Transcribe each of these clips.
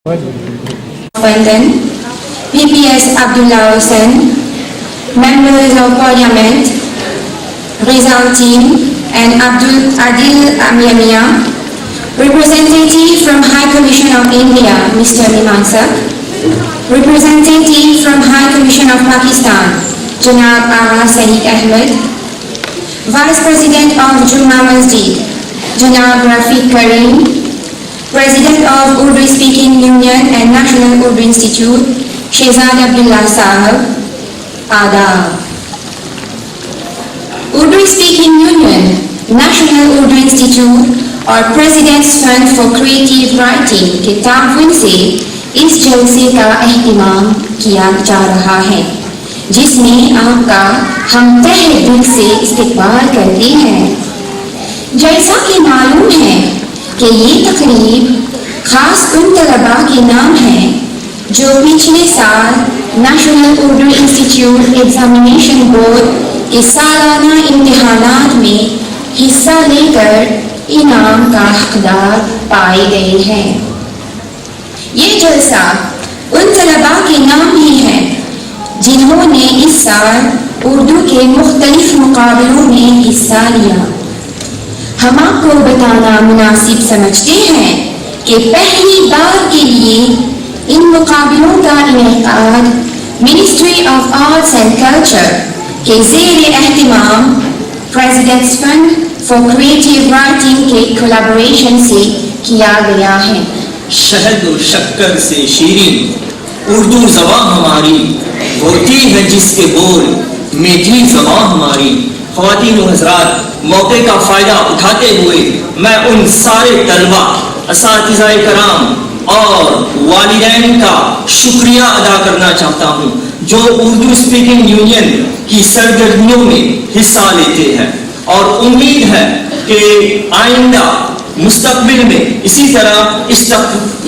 London, PPS Abdullah Hussain, Members of Parliament, Rizal team, and Abdul Adil Amiyamiya, Representative from High Commission of India, Mr. Mimansak, Representative from High Commission of Pakistan, Janab Agha Saeed Ahmed, Vice President of Juma Masjid, Janab Rafiq Karim, President of Urdu Speaking Union and National Urdu Institute, Shehzad Abdullah Sahab, Adab. Urdu Speaking Union, National Urdu Institute और President's Fund for Creative Writing के ताउन से इस जलसे का एहतिमाम किया जा रहा है, जिसमें आपका हम तहे दिल से इस्तकबाल करते हैं। जैसा कि मालूम है कि ये तकरीब खास उन तलबा के नाम है जो पिछले साल national Urdu institute examination board के सालाना इम्तिहानात में हिस्सा लेकर इनाम का हकदार पाए गए हैं। ये जलसा उन तलबा के नाम ही है जिन्होंने इस साल उर्दू के मुख्तलिफ मुकाबलों में हिस्सा लिया। हम आपको बताना मुनासिब समझते हैं कि पहली बार के लिए इन मुकाबलों का इनेकाद ministry of arts and culture के ज़ेर एहतिमाम president's fund for creative writing के कोलैबोरेशन से किया गया है। शहद और शक्कर से शीरीं उर्दू ज़बान हमारी होती है जिसके बोल मीठी ज़बान हमारी। ख़वातीन व हज़रात, मौके का फ़ायदा उठाते हुए मैं उन सारे तलबा, असातिज़ाए कराम और वालिदैन का शुक्रिया अदा करना चाहता हूँ जो उर्दू स्पीकिंग यूनियन की सरगर्मियों में हिस्सा लेते हैं, और उम्मीद है कि आइंदा मुस्तकबिल में इसी तरह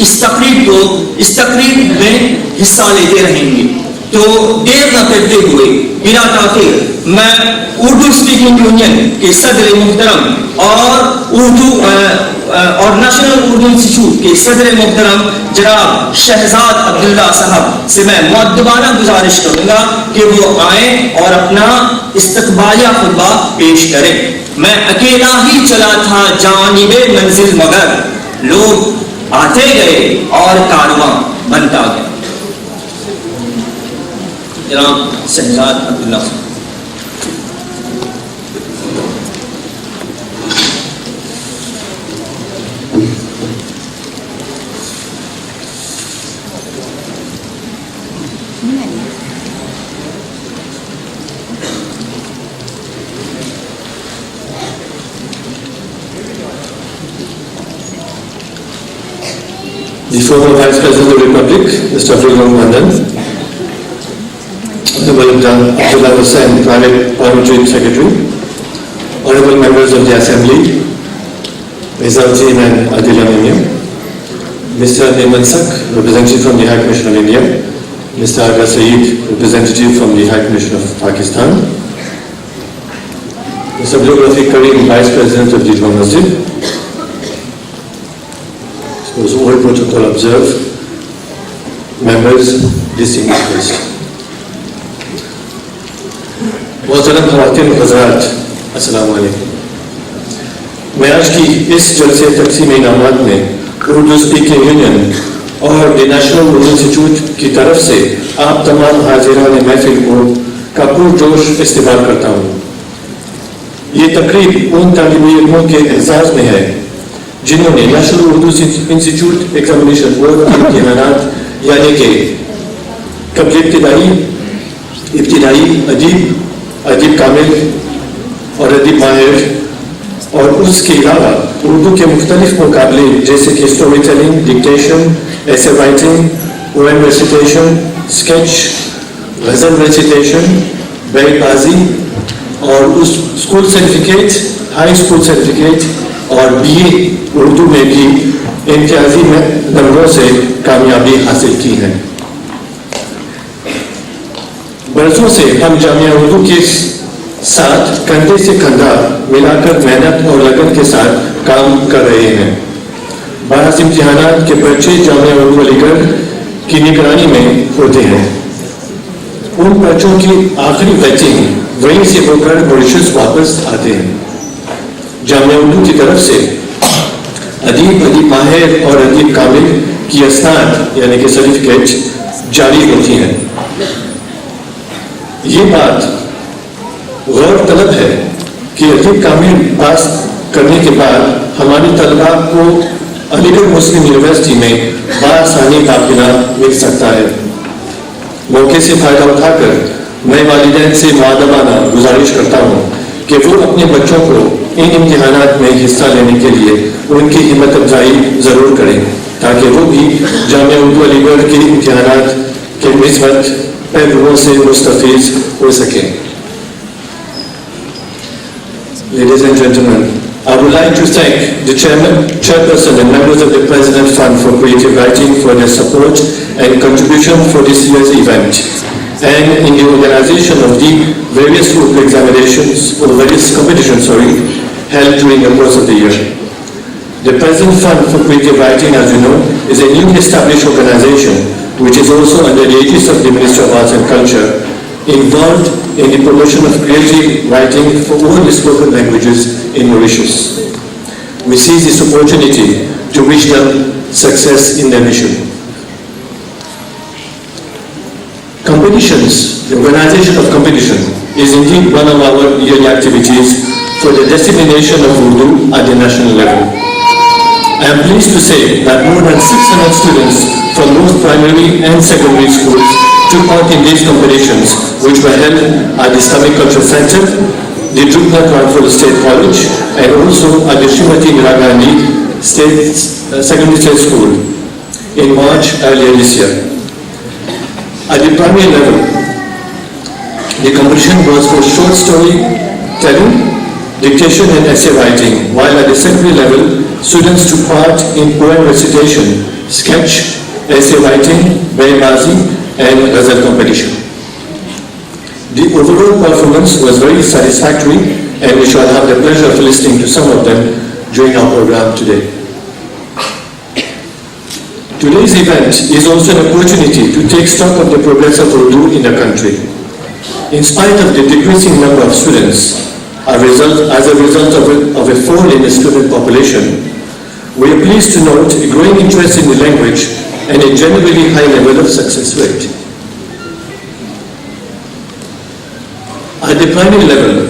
इस तकरीब में हिस्सा लेते रहेंगे। तो देर न करते हुए बिना ताख़ीर मैं उर्दू स्पीकिंग यूनियन के सदर मुहतरम और नेशनल उर्दू इंस्टीट्यूट के सदर मुहतरम जनाब शहजाद अब्दुल्ला साहब से मैं मुअद्दबाना गुजारिश करूंगा कि वो आए और अपना इस्तक़बालिया खुतबा पेश करें। मैं अकेला ही चला था जानिबे मंजिल मगर लोग आते गए और कारवां बनता गया। जनाब शहजाद अब्दुल्ला साहब। The former Vice President of the Republic, Mr. Abdul Mandan, Honorable Abdullah Hussain, Private Parliamentary Secretary, Honorable Members of the Assembly, Rizal team and Adil Amiyamiya, Mr. Mimansak, Representative from the High Commission of India, Mr. Agha Saeed, Representative from the High Commission of Pakistan, Mr. Rafiq Karim, Vice President of the Juma Masjid, was all protocol observed, members, distinguished guests. मोहतरम ख़वातीन व हज़रात, अस्सलामु अलैकुम। मैं आज की इस जलसे तक़सीम इनामात में उर्दू स्पीकिंग यूनियन और द नेशनल उर्दू इंस्टीट्यूट की तरफ से आप तमाम हाजिरान महफिल को का पुरजोश इस्तकबाल करता हूँ। ये तकरीब उन तालिब इल्मों के एहसास में है जिन्होंने national Urdu institute examination board के इम्तिहानात यानी कि कबल इब्तिदाई अदीब कामिल और अदीब माहिर और उसके अलावा उर्दू के मुख्तलिफ मुकाबले जैसे कि story telling, dictation, essay writing, poem recitation, sketch, ghazal recitation, बैतबाजी और उस school certificate, high school certificate और बीए उर्दू में भी इम्तियाजी नंबरों से कामयाबी हासिल की है। बरसों से हम जामिया उर्दू के साथ कंधे से कंधा मिलाकर मेहनत और लगन के साथ काम कर रहे हैं। بعض امتحانات کے پرچے جامعہ اردو علی گڑھ کی نگرانی میں ہوتے ہیں. ان پرچوں کی آخری بیچنگ وہیں سے ہو کر موریشس واپس آتے ہیں. جامعہ اردو کی طرف سے ادیب ماہر اور ادیب کامل کی اسناد یعنی کہ سرٹیفکیٹ جاری ہوتی ہیں. یہ بات غور طلب ہے کہ ادیب کامل پاس کرنے کے بعد ہمارے طلباء کو علی گڑھ مسلم یونیورسٹی میں بآسانی داخلہ مل سکتا ہے. موقع سے فائدہ اٹھا کر میں والدین سے مؤدبانہ گزارش کرتا ہوں کہ وہ اپنے بچوں کو ان امتحانات میں حصہ لینے کے لیے ان کی ہمت افزائی ضرور کریں تاکہ وہ بھی جامعہ اردو علی گڑھ کے امتحانات کے مثبت پہلوؤں سے مستفیض ہو سکیں. Ladies and gentlemen, I would like to thank the chairperson and members of the President Fund for Creative Writing for their support and contribution for this year's event and in the organization of the various group examinations or various competitions held during the course of the year. The President Fund for Creative Writing, as you know, is a newly established organization which is also under the aegis of the Ministry of Arts and Culture, involved in the promotion of creative writing for all the spoken languages in Mauritius. We seize this opportunity to wish them success in their mission. Competitions, the organization of competition, is indeed one of our yearly activities for the dissemination of Urdu at the national level. I am pleased to say that more than 600 students from both primary and secondary schools took part in these competitions, which were held at the Islamic Cultural Center, the Drupna Cranford State College, and also at the Srimati Indira Gandhi Secondary State School in March earlier this year. At the primary level, the competition was for short story telling, dictation and essay writing, while at the secondary level, students took part in poem recitation, sketch, essay writing, baibazi and ghazal competition. The overall performance was very satisfactory and we shall have the pleasure of listening to some of them during our program today. Today's event is also an opportunity to take stock of the progress of Urdu in the country. In spite of the decreasing number of students, as a result of a fall in the student population, we are pleased to note a growing interest in the language and a generally high level of success rate. At the primary level,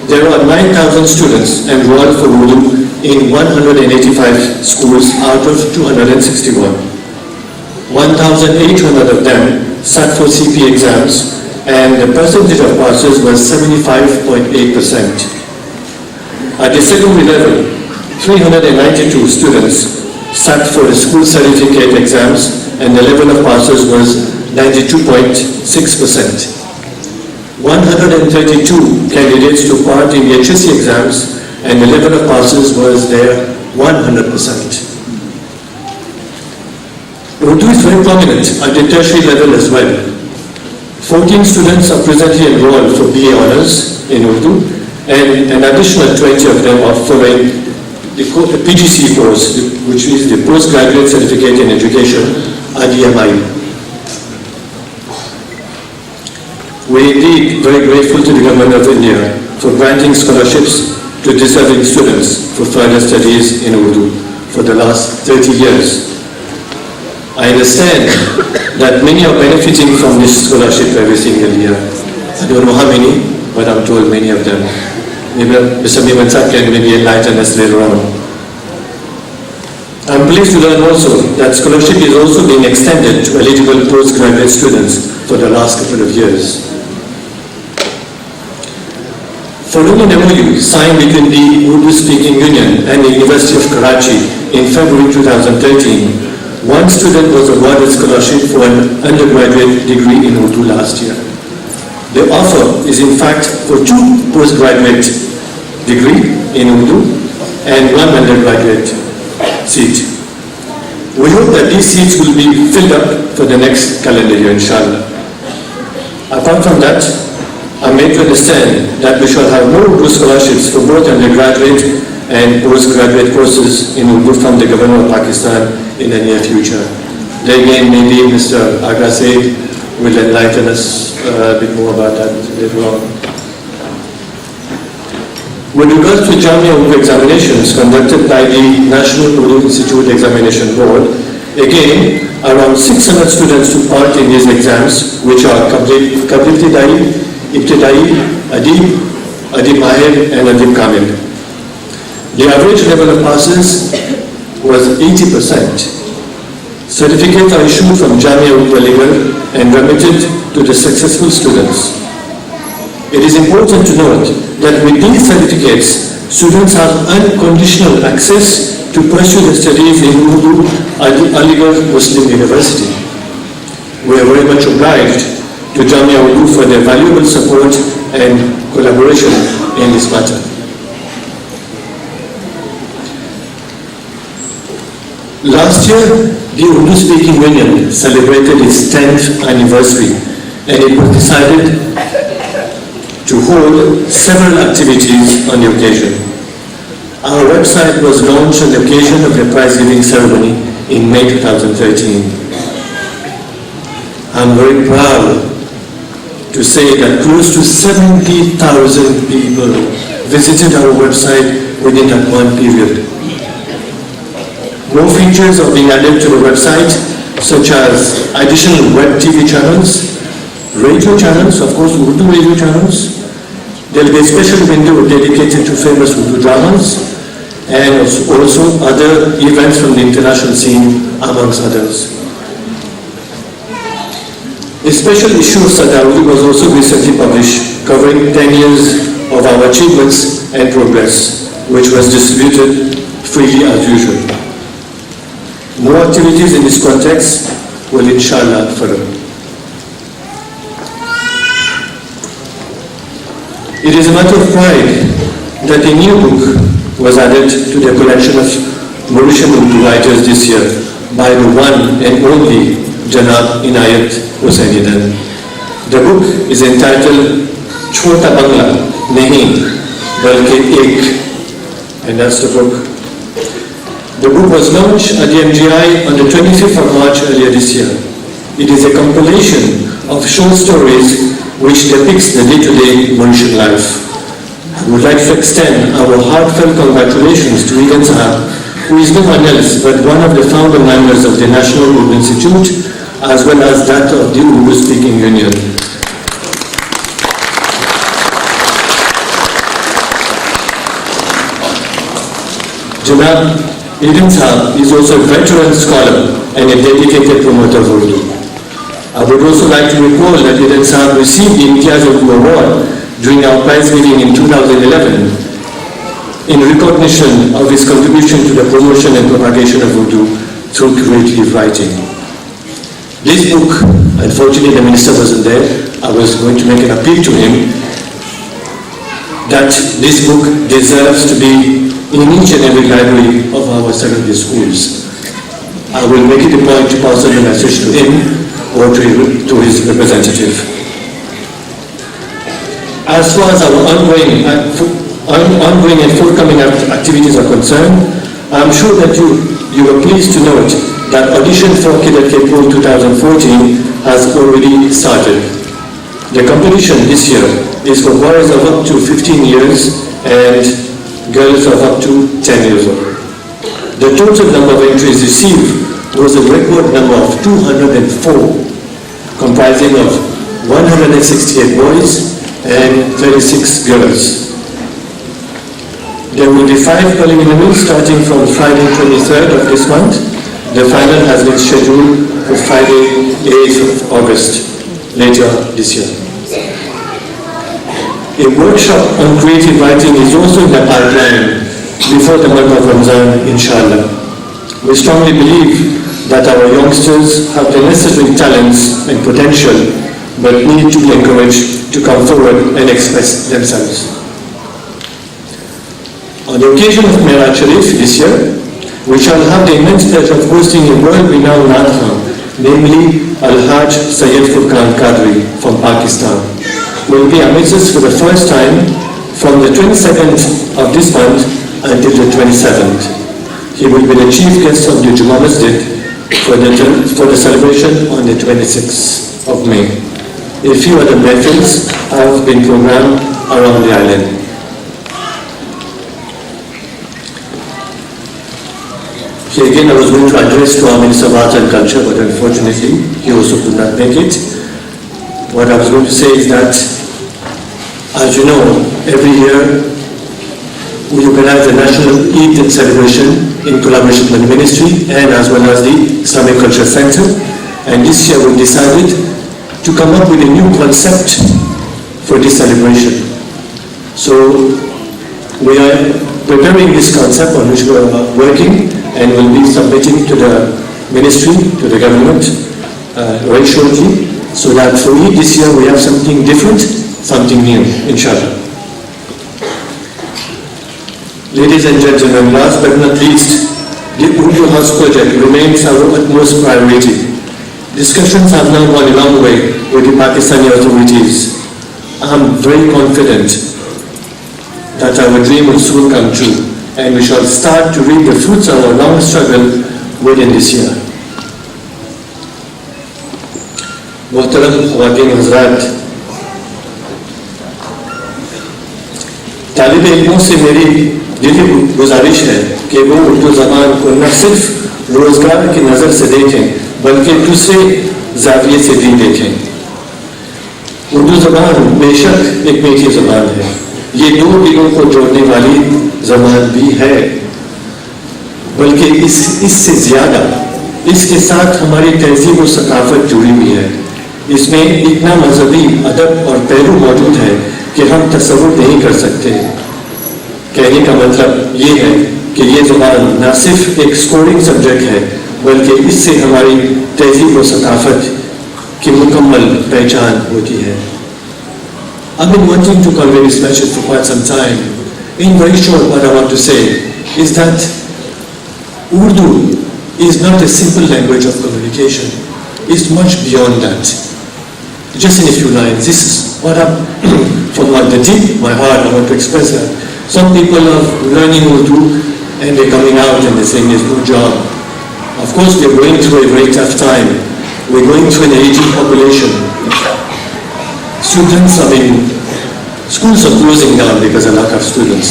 there are 9,000 students enrolled for Urdu in 185 schools out of 261. 1,800 of them sat for CP exams and the percentage of passes was 75.8%. At the secondary level, 392 students sat for the school certificate exams and the level of passes was 92.6%. 132 candidates took part in the HSC exams and the level of passes was there 100%. Urdu is very prominent at the tertiary level as well. 14 students are presently enrolled for BA Honours in Urdu and an additional 20 of them are following the PGC course, which is the Postgraduate Certificate in Education at the MIU. We are indeed very grateful to the Government of India for granting scholarships to deserving students for further studies in Urdu for the last 30 years. I understand that many are benefiting from this scholarship every single year. I don't know how many, but I'm told many of them. Maybe Mr. Mimansab can maybe enlighten us later on. I'm pleased to learn also that scholarship is also being extended to eligible postgraduate students for the last couple of years. Following an MOU signed between the Urdu-speaking Union and the University of Karachi in February 2013, one student was awarded scholarship for an undergraduate degree in Urdu last year. The offer is in fact for 2 postgraduate degree in Urdu and 1 undergraduate seat. We hope that these seats will be filled up for the next calendar year, inshallah. Apart from that, I am made to understand that we shall have more Urdu scholarships for both undergraduate and postgraduate courses in Urdu from the Governor of Pakistan in the near future. There again, maybe Mr. Aga Said will enlighten us a bit more about that later on. With regards to Jamia Urdu examinations conducted by the National Urdu Institute Examination Board, again, around 600 students took part in these exams, which are Qabl Ibtidai, Ibtidai, Adib, Adib Mahir and Adib Kamil. The average level of passes was 80%. Certificates are issued from Jamia Urdu Aligarh and remitted to the successful students. It is important to note that with these certificates, students have unconditional access to pursue their studies in Urdu at the Aligarh Muslim University. We are very much obliged to Jamia Urdu for their valuable support and collaboration in this matter. Last year, the Urdu-speaking Union celebrated its 10th anniversary, and it was decided to hold several activities on the occasion. Our website was launched on the occasion of the prize-giving ceremony in May 2013. I'm very proud to say that close to 70,000 people visited our website within that one period. More features are being added to the website, such as additional web TV channels, radio channels, of course, Urdu radio channels. There will be a special window dedicated to famous Urdu dramas, and also other events from the international scene, amongst others. A special issue of Sadauri was also recently published, covering 10 years of our achievements and progress, which was distributed freely as usual. More activities in this context will inshallah follow. It is a matter of pride that a new book was added to the collection of Mauritian Urdu writers this year by the one and only Janab Inayat Hussainidan. The book is entitled Chhota Bangla Nahi Balki Ek, and that's the book. The book was launched at the MGI on the 25th of March earlier this year. It is a compilation of short stories which depicts the day-to-day Mauritian life. I would like to extend our heartfelt congratulations to Egan Sahab, who is no one else but one of the founder members of the National Urdu Institute, as well as that of the Urdu-speaking Union. Janab Egan Sahab is also a veteran scholar and a dedicated promoter of Urdu. I would also like to recall that Egan Sahab received the Imtiaz Urdu Award during our prize giving in 2011 in recognition of his contribution to the promotion and propagation of Urdu through creative writing. This book, unfortunately the minister wasn't there, I was going to make an appeal to him that this book deserves to be in each and every library of our secondary schools. I will make it a point to pass on the message to him or to his representative. As far as our ongoing and forthcoming activities are concerned, I'm sure that you are pleased to note that audition for Cadet Pool 2014 has already started. The competition this year is for boys of up to 15 years and girls of up to 10 years old. The total number of entries received was a record number of 204, comprising of 168 boys and 36 girls. There will be 5 preliminaries starting from Friday 23rd of this month. The final has been scheduled for Friday 8th of August, later this year. A workshop on creative writing is also in the pipeline before the month of Ramadan, inshallah. We strongly believe that our youngsters have the necessary talents and potential, but need to be encouraged to come forward and express themselves. On the occasion of Miraj Sharif this year, we shall have the immense pleasure of hosting a world-renowned Naat, namely Al-Hajj Sayyid Furqan Qadri from Pakistan, will be amidst us for the first time from the 22nd of this month until the 27th. He will be the chief guest of the Jummah Masjid for the celebration on the 26th of May. A few other mehfils have been programmed around the island. Here again, I was going to address to our Minister of Arts and Culture, but unfortunately, he also could not make it. What I was going to say is that, as you know, every year we organize a national Eid celebration in collaboration with the ministry and as well as the Islamic Culture Center. And this year we decided to come up with a new concept for this celebration. So we are preparing this concept on which we are working, and will be submitting to the ministry, to the government very shortly, so that for Eid this year we have something different, something new, inshallah. Ladies and gentlemen, last but not least, the Urdu House project remains our utmost priority. Discussions have now gone a long way with the Pakistani authorities. I am very confident that our dream will soon come true, and we shall start to reap the fruits of our long struggle within this year. محترم خواتین حضرات، طالب علموں سے میری دلی گزارش ہے کہ وہ اردو زبان کو نہ صرف روزگار کی نظر سے دیکھیں بلکہ دوسرے زاویے سے بھی دیکھیں. اردو زبان بے شک ایک میٹھی زبان ہے. یہ دو دلوں کو جوڑنے والی زبان بھی ہے، بلکہ اس سے زیادہ اس کے ساتھ ہماری تہذیب و ثقافت جڑی ہوئی ہے. اس میں اتنا مذہبی ادب اور پہلو موجود ہے کہ ہم تصور نہیں کر سکتے. کہنے کا مطلب یہ ہے کہ یہ زبان نہ صرف ایک اسکورنگ سبجیکٹ ہے بلکہ اس سے ہماری تہذیب و ثقافت کی مکمل پہچان ہوتی ہے. I've been wanting to convey this message for quite some time. In very short, what I want to say is that Urdu is not a simple language of communication. It's much beyond that. Just in a few lines, this is what from the deep my heart, I want to express that. Some people are learning Urdu and they're coming out and they're saying there's no job. Of course, we're going through a very tough time. We're going through an aging population. Students, schools are closing down because of lack of students.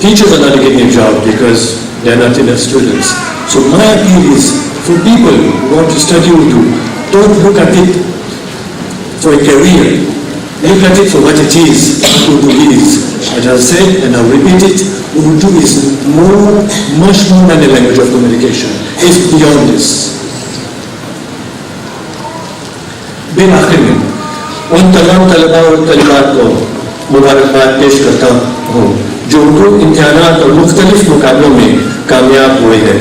Teachers are not getting a job because there are not enough students. So my appeal is for people who want to study Urdu, don't look at it for a career. Look at it for what it is, Urdu is. As I said, and I'll repeat it, Urdu is much more than a language of communication. It's beyond this. بالآخر میں ان تمام طلباء اور طالبات کو مبارکباد پیش کرتا ہوں جو اردو امتحانات اور مختلف مقابلوں میں کامیاب ہوئے ہیں.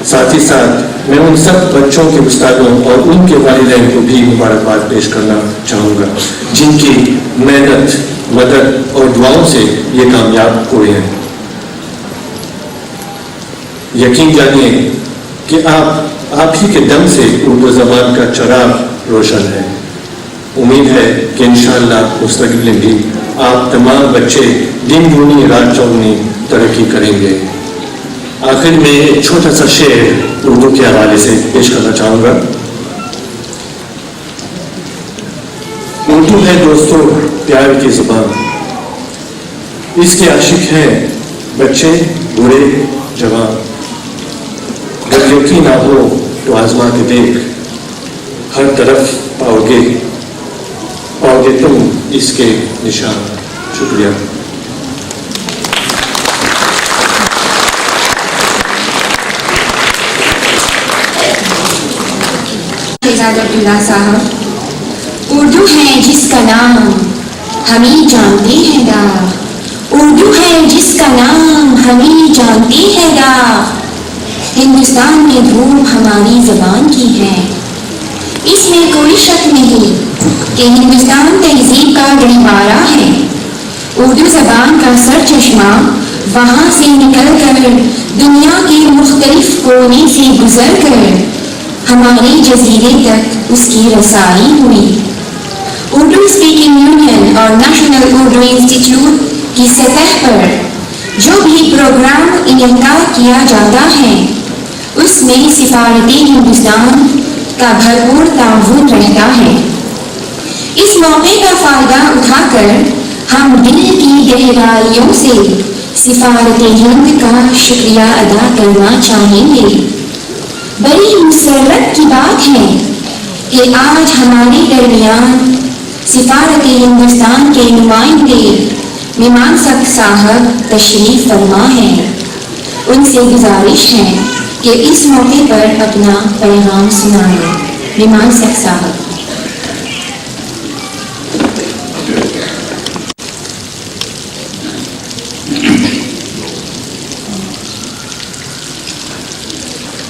ساتھ ہی ساتھ میں ان سب بچوں کے استادوں اور ان کے والدین کو بھی مبارکباد پیش کرنا چاہوں گا جن کی محنت، مدد اور دعاؤں سے یہ کامیاب ہوئے ہیں. یقین جانیے کہ آپ ہی کے دم سے اردو زبان کا چراغ روشن ہے. امید ہے کہ انشاءاللہ مستقبل میں بھی آپ تمام بچے دن دگنی رات چوگنی ترقی کریں گے. آخر میں ایک چھوٹا سا شعر اردو کے حوالے سے پیش کرنا چاہوں گا. اردو ہے دوستو پیار کی زبان، اس کے عاشق ہیں بچے بوڑھے جوان. اگر یقین نہ ہو تو آزما کے دیکھ، ہر طرف پاؤ گے تم اس کے نشان. شکریہ. عبداللہ صاحب. اردو ہے جس کا نام ہمیں جانتے ہیں گا، اردو ہے جس کا نام ہمیں جانتے ہیں گا. ہندوستان میں دھوم ہماری زبان کی ہے، اس میں کوئی شک نہیں کہ ہندوستان تہذیب کا گہوارہ ہے. اردو زبان کا سر چشمہ وہاں سے نکل کر دنیا کے مختلف کونے سے گزر کر ہمارے جزیرے تک اس کی رسائی ہوئی. اردو اسپیکنگ یونین اور نیشنل اردو انسٹیٹیوٹ کی سطح پر جو بھی پروگرام انعقاد کیا جاتا ہے اس میں سفارت ہندوستان کا بھرپور تعاون رہتا ہے. اس موقع کا فائدہ اٹھا کر ہم دل کی گہرائیوں سے سفارت ہند کا شکریہ ادا کرنا چاہیں گے. بڑی مسرت کی بات ہے کہ آج ہمارے درمیان سفارت ہندوستان کے نمائندے میمانسک صاحب تشریف فرما ہیں. ان سے گزارش ہے کہ اس موقع پر اپنا پیغام سنائیں. میمانسک صاحب.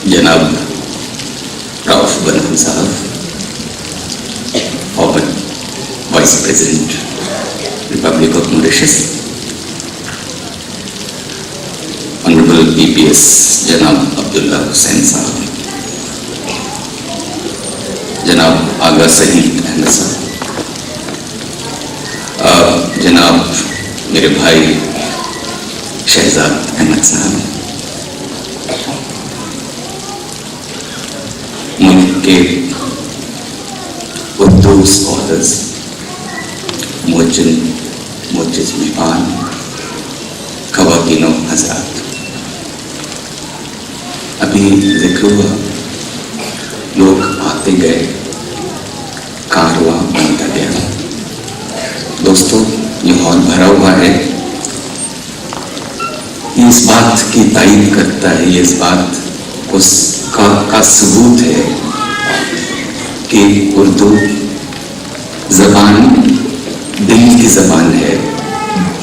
جناب راؤف برہم صاحب، former vice president republic of Mauritius, honourable PPS جناب عبداللہ حسین صاحب، جناب آغا سعید احمد صاحب، جناب میرے بھائی شہزاد احمد صاحب، ملک کے اردو اسکالرز، معزز مہمان، خواتین و حضرات. ابھی ذکر ہوا لوگ آتے گئے، کارواں بنتا گیا. دوستو، یہ ہال بھرا ہوا ہے، یہ اس بات کی تائید کرتا ہے، یہ اس بات کا ثبوت ہے کہ اردو زبان دل کی زبان ہے،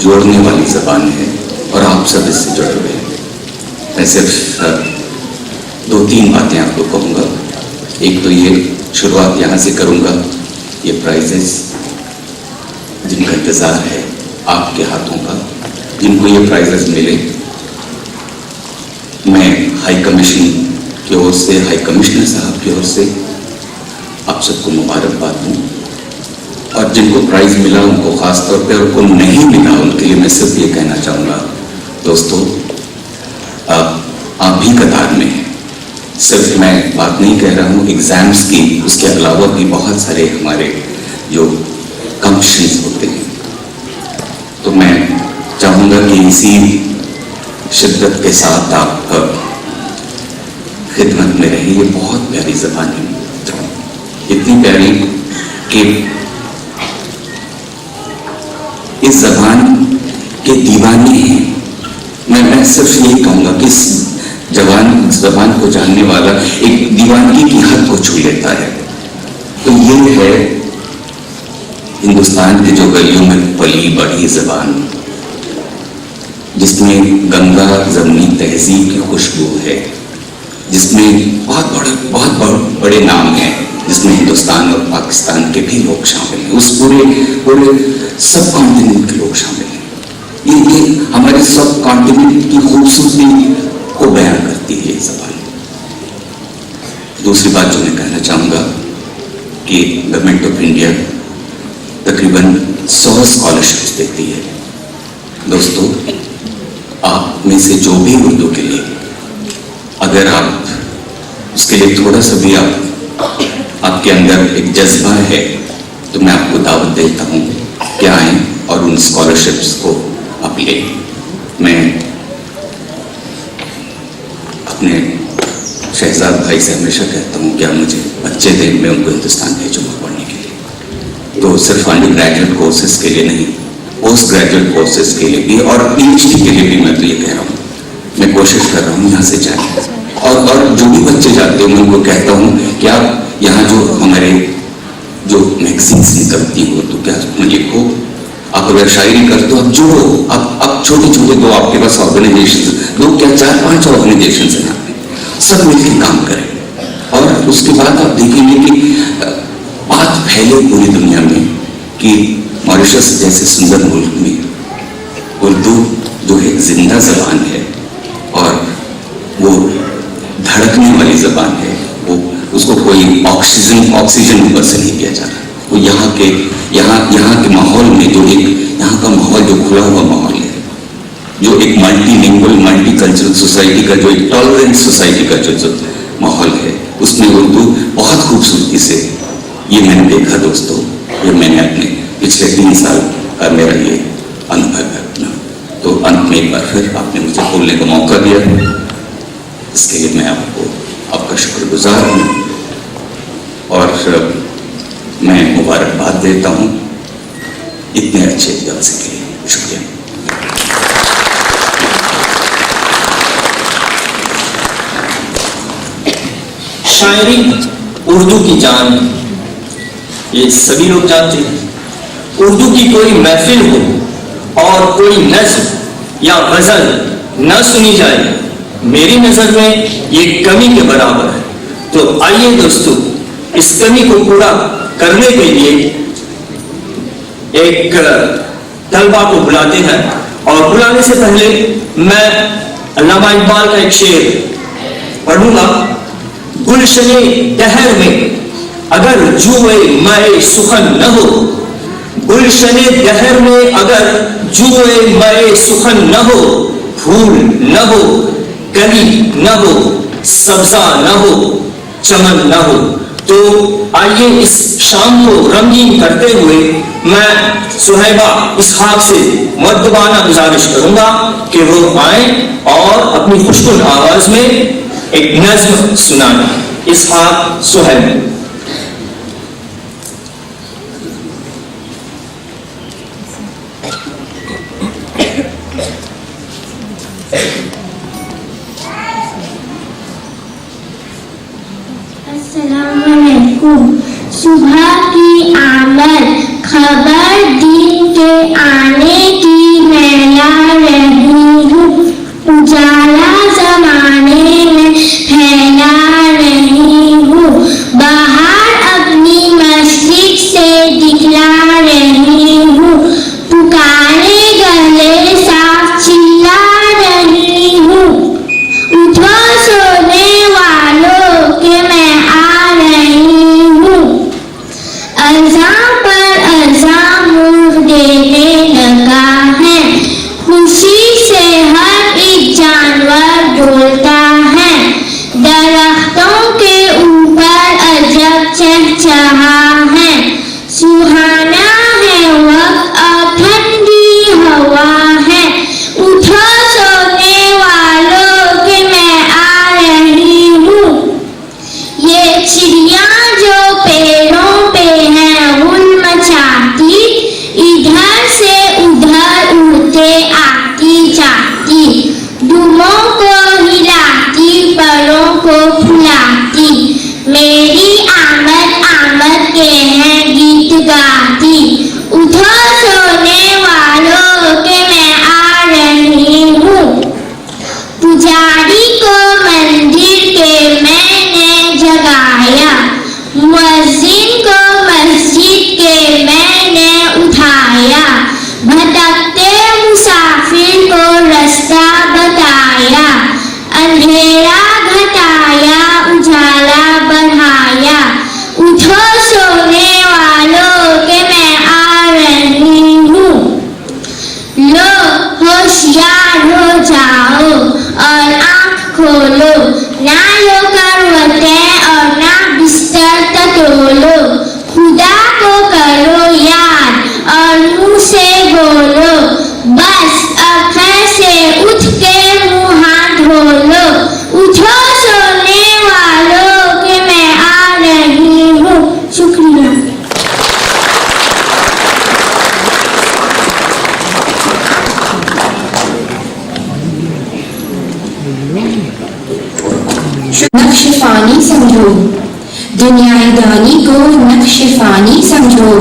جوڑنے والی زبان ہے، اور آپ سب اس سے جڑے ہوئے ہیں. میں صرف 2-3 باتیں آپ کو کہوں گا. ایک تو یہ شروعات یہاں سے کروں گا، یہ پرائزز جن کا انتظار ہے آپ کے ہاتھوں کا، جن کو یہ پرائزز ملے، میں ہائی کمیشن کی اور سے، ہائی کمشنر صاحب کی اور سے آپ سب کو مبارکباد دوں. اور جن کو پرائز ملا ان کو خاص طور پہ، اور کو نہیں ملا ان کے لیے میں صرف یہ کہنا چاہوں گا، دوستو آپ بھی قطار میں ہیں. صرف میں بات نہیں کہہ رہا ہوں ایگزامز کی، اس کے علاوہ بھی بہت سارے ہمارے جو کمپٹیشنز ہوتے ہیں. تو میں چاہوں گا کہ اسی شدت کے ساتھ آپ خدمت میں رہیں. یہ بہت پیاری زبان ہے، اتنی پیاری کہ اس زبان کے دیوانے ہیں. میں صرف یہی کہوں گا کہ اس زبان کو جاننے والا ایک دیوانگی کی حد کو چھو لیتا ہے. تو یہ ہے ہندوستان کے جو گلیوں میں پلی بڑھی زبان، جس میں گنگا زمینی تہذیب کی خوشبو ہے، جس میں بہت بڑے نام ہیں، جس میں ہندوستان اور پاکستان کے بھی لوگ شامل ہیں، اس پورے سب کانٹیننٹ کے لوگ شامل ہیں. یہ ہمارے سب کانٹیننٹ کی خوبصورتی کو بیان کرتی ہے یہ زبان. دوسری بات جو میں کہنا چاہوں گا کہ گورنمنٹ آف انڈیا تقریباً 100 اسکالرشپس دیتی ہے. دوستو، آپ میں سے جو بھی اردو کے لیے، اگر آپ اس کے لیے تھوڑا سا بھی آپ کے اندر ایک جذبہ ہے، تو میں آپ کو دعوت دیتا ہوں کہ آئیں اور ان اسکالرشپس کو آپ لیں. میں اپنے شہزاد بھائی سے ہمیشہ کہتا ہوں کہ آپ مجھے بچے دیں، میں ان کو ہندوستان بھیجوں گا پڑھنے کے لیے. تو صرف انڈر گریجویٹ کورسز کے لیے نہیں، پوسٹ گریجویٹ کورسز کے لیے بھی، اور PhD کے لیے بھی میں تو یہ کہہ رہا ہوں، میں کوشش کر رہا ہوں یہاں سے جائیں. اور جو بھی بچے جاتے ہیں میں ان کو کہتا ہوں کہ آپ یہاں جو ہمارے جو میگزینس نکلتی ہو تو کیا میں لکھو، آپ اگر شاعری کرتے ہو آپ جڑو، آپ چھوٹے چھوٹے دو آپ کے پاس آرگنائزیشن، دو کیا 4-5 آرگنائزیشنس ہیں، سب مل کے کام کریں. اور اس کے بعد آپ دیکھیں گے کہ بات پھیلے پوری دنیا میں کہ موریشس جیسے سندر ملک میں اردو جو ایک زندہ زبان ہے اور وہ دھڑکنے والی زبان ہے، وہ اس کو کوئی آکسیجن اوپر سے نہیں دیا جاتا. وہ یہاں کے ماحول میں جو ایک یہاں کا ماحول جو کھلا ہوا ماحول ہے، जो एक multi lingual multi cultural society का जो एक टॉलरेंट सोसाइटी का जो माहौल है, उसमें उर्दू बहुत खूबसूरती से, ये मैंने देखा दोस्तों, ये मैंने अपने पिछले 3 साल का मेरा ये अनुभव है अपना। तो अंत में एक बार फिर आपने मुझे बोलने का मौका दिया, इसके लिए मैं आपका शुक्रगुजार हूँ और मैं मुबारकबाद देता हूँ इतने अच्छे जलसे के लिए। शुक्रिया। शायरी उर्दू की जान, ये सभी लोग जानते हैं। उर्दू की कोई महफिल हो और कोई नज़्म या गजल न सुनी जाए, मेरी नजर में ये कमी के बराबर है। तो आइए दोस्तों, इस कमी को पूरा करने के लिए एक तलबा को बुलाते हैं, और बुलाने से पहले मैं अल्लामा इकबाल का एक शेर पढ़ूंगा। गुलशने दहर में अगर जुए मए सुखन न हो, गुलशने दहर में अगर जुए मए सुखन न हो, फूल न हो, कली न हो, सब्जा न हो, चमन न हो। तो आइए इस शाम को रंगीन करते हुए मैं सुहैबा इसहाक से मुअद्दबाना गुजारिश करूंगा कि वो आए और अपनी खुशकुन आवाज में एक नज़्म सुनाएं। इसहाक सुहैब। सुबह की आमद खबर दिन के आने की मैं ला रही हूँ, उजाला जमाने में फैला रही हूँ, बाहर अपनी मस्जिद से दिखला रही हूँ, पुकारे गले साफ चिल्ला रही हूँ, उठो सोने वालों के मैं आ रही हूँ, अज़ां पर अज़ां मुँह देने लगा है, खुशी से हर एक जानवर डोलता है, दरख्तों के ऊपर अजब चहचहा है, सुहाना है वक्त और ठंडी हवा है, उठो सोने वालों के मैं आ रही हूँ, ये चिड़िया जो पेड़ों पे है गुल मचाती, इधर से उधर उड़ते आती जाती, दुमों को हिलाती परों को फुलाती, मेरी आमद आमद के हैं गीत गाती, उठो सोने वालों के मैं आ रही हूँ, पुजारी को मंदिर के मैंने जगाया, मुअज्जिन को मस्जिद के मैंने उठाया, भटकते मुसाफिर को रास्ता बताया, अंधेरा घटाया उजाला बढ़ाया, उठो सोने वालों के मैं आ रही हूँ, लो होशियार हो जाओ और आँख खोलो, ना लो करवटें और ना बिस्तर टटोलो, खुदा को करो याद और मुँह से बोलो, बस अब खैर से उठ के मुँह हाथ धो लो, उठो सोने वालों के मैं आ रही हूँ। शुक्रिया। नक्श फानी समझो, दुनियाई दानी को नक्श फानी समझो,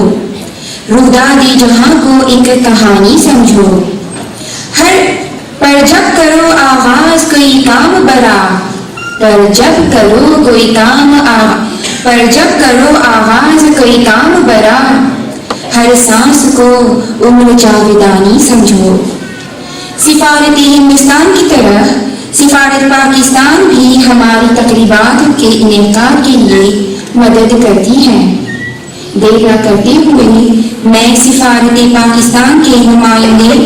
रुदादी जहां को एक कहानी समझो, हर पर जब करो आगाज कोई काम बड़ा, पर जब करो कोई काम पर जब करो आगाज कोई काम बड़ा, हर सांस को उम्र जावेदानी समझो। सिफारत हिंदुस्तान की तरह सिफारत पाकिस्तान भी हमारी तकरीबात के इनेकाद के लिए मदद करती है। देर न करते हुए मैं सिफारत पाकिस्तान के नुमाइंदे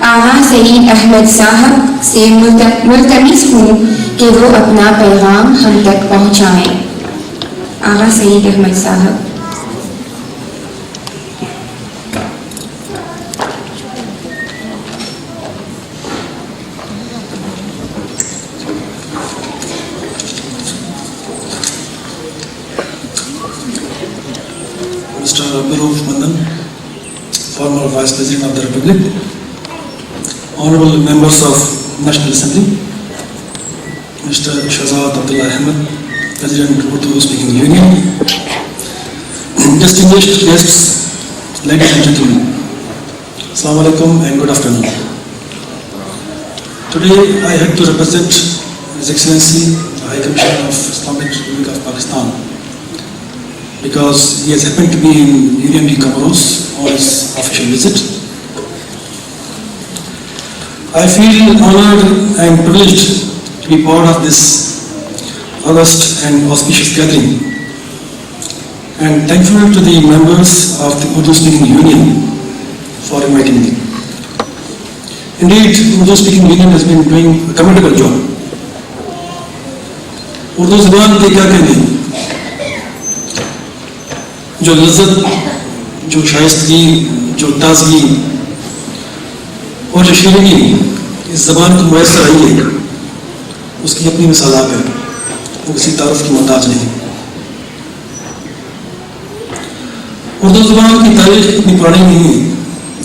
آغا سعید احمد صاحب سے ملتمس ہوں کہ وہ اپنا پیغام ہم تک پہنچائیں. آغا سعید احمد صاحب. Mr. Abdurrauf Mandan, former Vice President of the Republic, Honorable Members of National Assembly, Mr. Shahzad Abdullah Ahmed, President Urdu Speaking Union, distinguished guests, ladies and gentlemen, Assalamu alaikum and good afternoon. Today I have to represent His Excellency, the High Commissioner of Islamic Republic of Pakistan, because he has happened to be in UND Comoros on his official visit. I feel honored and privileged to be part of this august and auspicious gathering, and thankful to the members of the Urdu Speaking Union for inviting me. Indeed, Urdu Speaking Union has been doing a commendable job. Urdu زبان کے کیا کہنے، جو لذت، جو شائستگی، جو تازگی اور جو شیرینی اس زبان کو میسر آئی ہے، اس کی اپنی مثالات ہیں، وہ کسی تعارف کی محتاج نہیں. اردو زبان کی تاریخ اتنی پرانی نہیں ہے،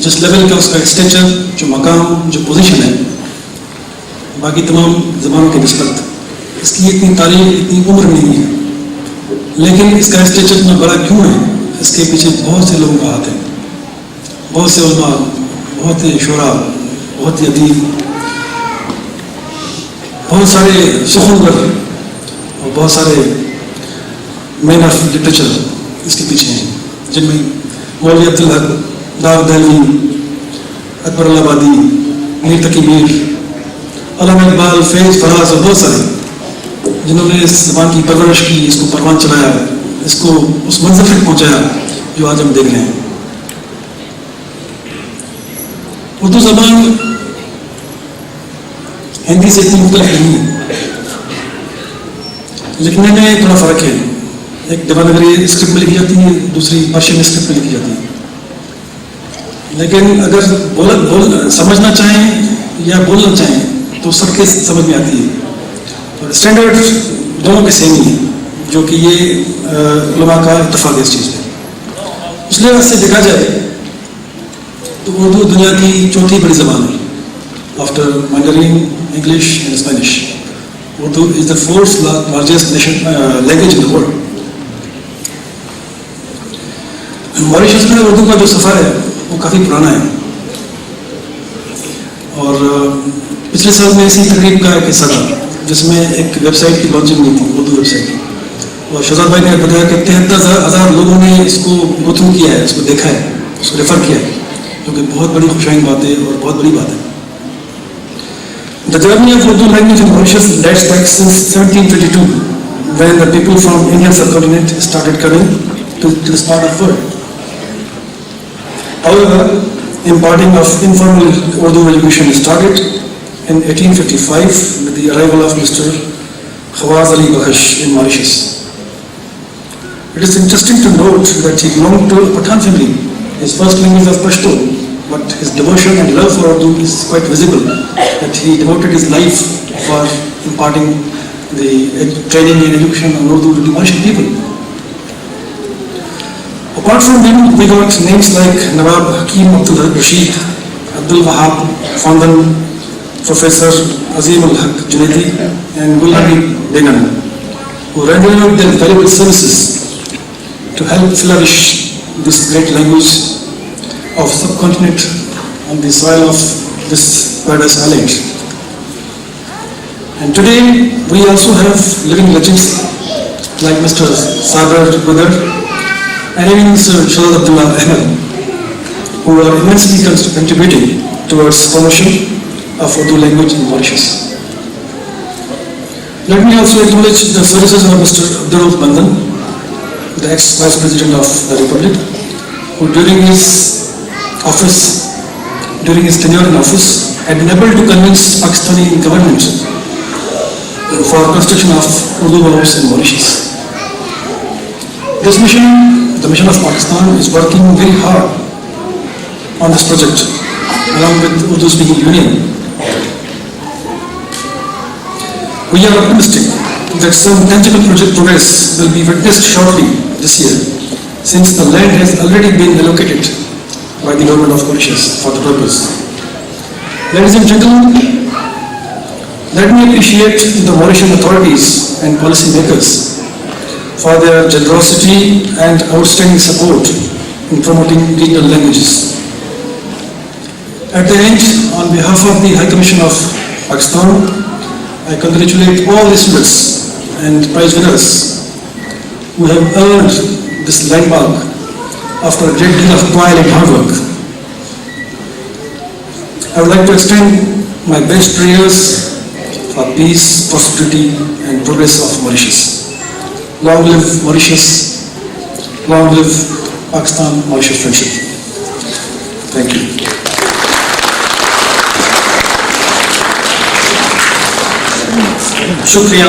جس لیول کا اس کا اسٹیچر، جو مقام، جو پوزیشن ہے باقی تمام زبانوں کی نسبت، اس کی اتنی تاریخ، اتنی عمر نہیں ہے. لیکن اس کا اسٹیچر اتنا بڑا کیوں ہے؟ اس کے پیچھے بہت سے لوگوں کا ہاتھ ہے، بہت سے علماء، بہت سے شعراء، بہت سے ادیب، بہت سارے سخنور اور بہت سارے مین آف لٹریچر اس کے پیچھے ہیں، جن میں مولوی عبدالحق، داؤد دہلوی، اکبر اللہ آبادی، میر تقی میر، علامہ اقبال، فیض، فراز اور بہت سارے جنہوں نے اس زبان کی پرورش کی، اس کو پروان چلایا، اس کو اس منظر تک پہنچایا جو آج ہم دیکھ رہے ہیں. اردو زبان ہندی سے اتنی مختلف نہیں ہے، لکھنے میں تھوڑا فرق ہے. ایک دیوناگری اسکرپٹ میں لکھی جاتی ہے، دوسری پرشین اسکرپٹ میں لکھی جاتی ہے. لیکن اگر سمجھنا چاہیں یا بولنا چاہیں تو سب کے سمجھ میں آتی ہے، اور اسٹینڈرڈ دونوں کے سیم ہی ہیں، جو کہ یہ علماء کا اتفاق ہے اس چیز میں. اس لحاظ سے دیکھا جائے تو اردو دنیا کی چوتھی بڑی زبان ہے after Mandarin, English and Spanish. Urdu is the fourth largest language in the world. Mauritius میں اردو کا جو سفر ہے وہ کافی پرانا ہے، اور پچھلے سال میں اسی تقریب کا ایک حصہ تھا جس میں ایک ویب سائٹ کی لانچنگ ہوئی تھی، اردو ویب سائٹ کی. اور شہزاد بھائی نے بتایا کہ 73,000 لوگوں نے اس کو گو تھرو کیا ہے، اس کو دیکھا ہے، اس کو ریفر کیا ہے، جو کہ بہت بڑی خوشائن بات ہے اور بہت بڑی بات ہے. The journey of Urdu language in Mauritius dates back since 1722, when the people from Indian subcontinent started coming to this part of the world. However, imparting of informal Urdu education started in 1855 with the arrival of Mr. Khawaz Ali Baksh in Mauritius. It is interesting to note that he belonged to a Pathan family. His first language was Pashto, but his devotion and love for Urdu is quite visible, that he devoted his life for imparting the training and education on Urdu to the Mauritian people. Apart from them, we got names like Nawab Hakim Abdul Rashid, Abdul Wahab Fondan, Professor Azim al-Haq Junaidi and Gulhari Began, who rendered their valuable services to help flourish this great language of subcontinent on the soil of this paradise island. And today we also have living legends like Mr. Sagar Budar and even Mr. Shahzad Abdullah Ahmed, who are immensely contributing towards promotion of Urdu language in Mauritius. Let me also acknowledge the services of Mr. Abdurrauf Mandan, the ex-Vice President of the Republic, who during his office during his tenure in office, had been able to convince Pakistani government for construction of Urdu house in Mauritius. This mission, the mission of Pakistan, is working very hard on this project along with Urdu Speaking Union. We are optimistic that some tangible progress will be witnessed shortly this year, since the land has already been allocated by the government of Mauritius for the purpose. Ladies and gentlemen, let me appreciate the Mauritian authorities and policy makers for their generosity and outstanding support in promoting regional languages. At the end, on behalf of the High Commission of Pakistan, I congratulate all the students and prize winners who have earned this landmark after a great deal of toil and hard work. I would like to extend my best prayers for peace, prosperity and progress of Mauritius. Long live Mauritius, long live Pakistan-Mauritius friendship. Thank you. शुक्रिया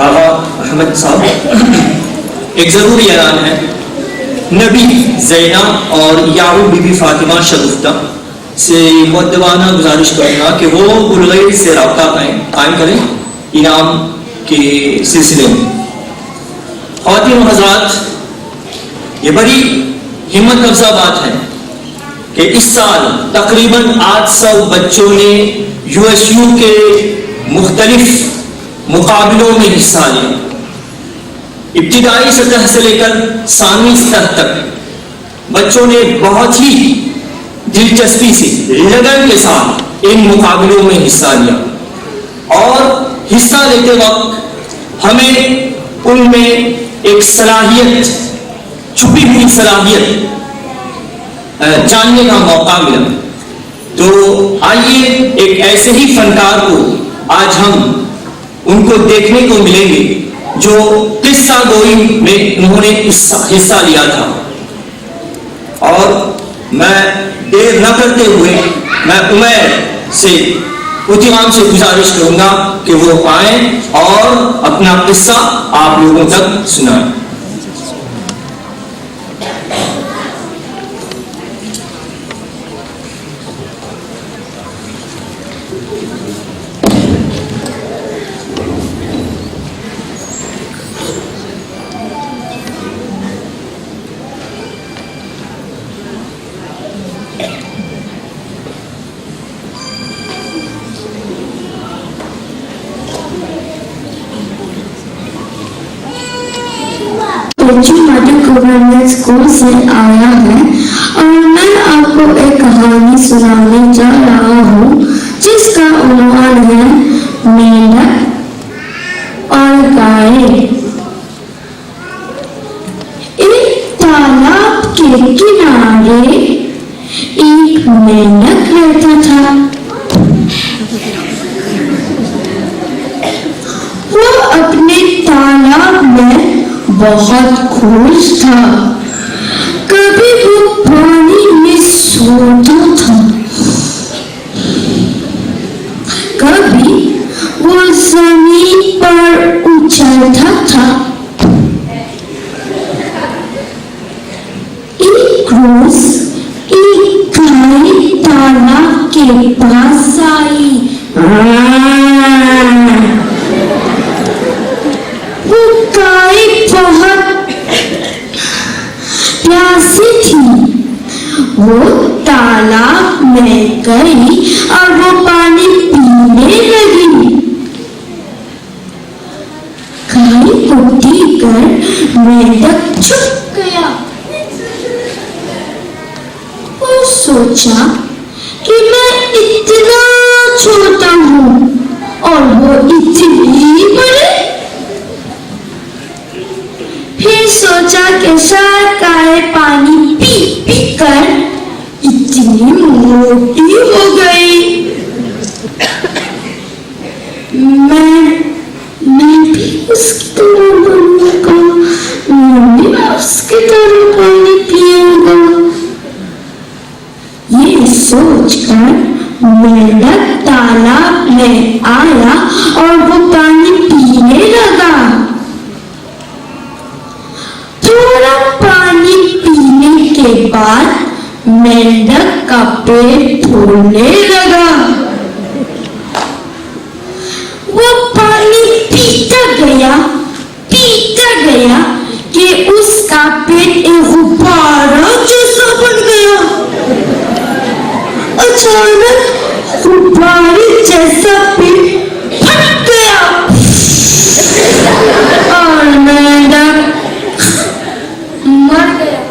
आगा अहमद साहब। एक ज़रूरी ऐलान है, नबी ज़ैना और याकूब बीबी फातिमा शगुफ्ता से मुअद्दबाना गुजारिश करूँगा कि वो बुलगैर से रब्ता कायम करें इनाम के सिलसिले में। ख़वातीन व हज़रात, ये बड़ी हिम्मत अफ़ज़ा बात है कि इस साल तकरीबन 800 बच्चों ने USU के मुख्तलिफ मुकाबलों में हिस्सा लिया। इब्तिदाई सतह से लेकर सानवी सतह तक बच्चों ने बहुत ही दिलचस्पी से, लगन के साथ इन मुकाबलों में हिस्सा लिया और हिस्सा लेते वक्त हमें उनमें एक सलाहियत, छुपी हुई सलाहियत जानने का मौका मिला। तो आइए एक ऐसे ही फनकार को आज हम उनको देखने को मिलेंगे जो किस्सा गोई में उन्होंने हिस्सा लिया था। और मैं देर न करते हुए मैं उमैर से उतिमाम से गुजारिश करूंगा कि वो आए और अपना किस्सा आप लोगों तक सुनाएं। गवर्नमेंट स्कूल से आया है और मैं आपको एक कहानी सुनाने जा रहा हूँ जिसका उन्वान है मेंढक और गाय। एक तालाब के किनारे एक मेंढक रहता था। वो अपने तालाब में बहुत खुश था। कभी वो पानी में सोता था, कभी वो जमीन पर उछलता था। एक रोज एक गाय तालाब के पास आई। वो गाय बहुत प्यासी थी। वो तालाब में गई और वो पानी पीने लगी। गाय को देखकर मेंढक चुप गया। वो सोचा कि मैं इतना छोटा हूँ और वो इतनी बड़ी। फिर सोचा कि शायद गाय पानी पी पी कर इतनी मोटी हो गई। मैं भी उसकी तरह बनूंगा, मैं भी उसकी तरह पानी पीऊंगा। ये सोचकर मेंढक तालाब में आया और वो पानी पीने लगा। थोड़ा पानी पीने के बाद मेंढक का पेट फूलने लगा। वो पानी पीता गया कि उसका पेट एक गुब्बारा जैसा बन गया। अचानक गुब्बारे जैसा पेट फट गया और मेंढक मर गया।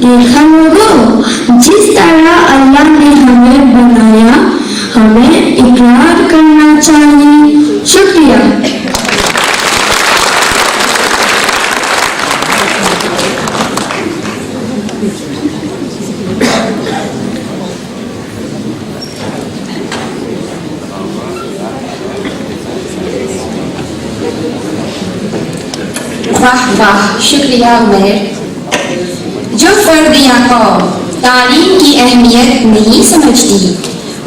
देखा लोगों, जिस तरह अल्लाह ने हमें बनाया, हमें इकरार करना चाहिए। शुक्रिया। वाह वाह, शुक्रिया उमर। जो फर्द या कौम तालीम की अहमियत नहीं समझती,